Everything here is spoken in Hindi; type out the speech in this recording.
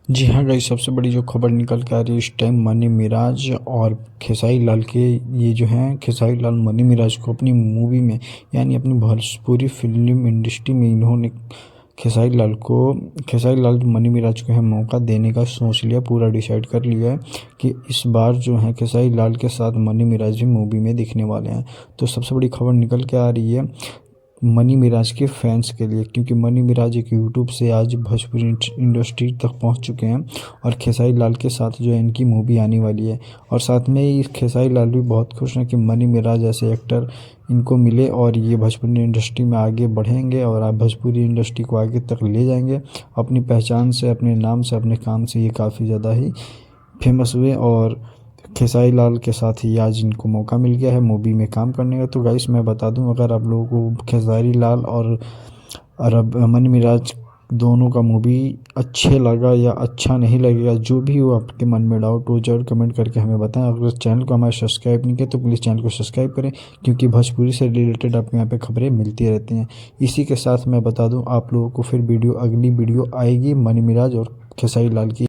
जी हाँ गाइस, सबसे बड़ी जो खबर निकल के आ रही है इस टाइम, मनी मिराज और खेसारी लाल के, ये जो हैं खेसारी लाल मनी मिराज को अपनी मूवी में यानी अपनी भोजपुरी फिल्म इंडस्ट्री में इन्होंने खेसारी लाल मनी मिराज को है मौका देने का सोच लिया, पूरा डिसाइड कर लिया है कि इस बार जो है खेसारी लाल के साथ मनी मिराज भी मूवी में दिखने वाले हैं। तो सबसे बड़ी खबर निकल के आ रही है मनी मिराज के फैंस के लिए, क्योंकि मनी मिराज एक यूट्यूब से आज भोजपुरी इंडस्ट्री तक पहुंच चुके हैं और खेसारी लाल के साथ जो है इनकी मूवी आने वाली है। और साथ में ही खेसारी लाल भी बहुत खुश हैं कि मनी मिराज ऐसे एक्टर इनको मिले और ये भोजपुरी इंडस्ट्री में आगे बढ़ेंगे और आप भोजपुरी इंडस्ट्री को आगे तक ले जाएंगे। अपनी पहचान से, अपने नाम से, अपने काम से ये काफ़ी ज़्यादा ही फेमस हुए और खेसारी लाल के साथ ही आज इनको मौका मिल गया है मूवी में काम करने का। तो गाइस मैं बता दूं, अगर आप लोगों को खेसारी लाल और अब मनी मिराज दोनों का मूवी अच्छे लगा या अच्छा नहीं लगेगा, जो भी हो आपके मन में डाउट हो, जरूर कमेंट करके हमें बताएं। अगर चैनल को हमारे सब्सक्राइब नहीं किया तो प्लीज़ चैनल को सब्सक्राइब करें, क्योंकि भोजपुरी से रिलेटेड आपको यहाँ पे खबरें मिलती रहती हैं। इसी के साथ मैं बता दूं आप लोगों को, फिर अगली वीडियो आएगी मनी मिराज और खेसारी लाल की।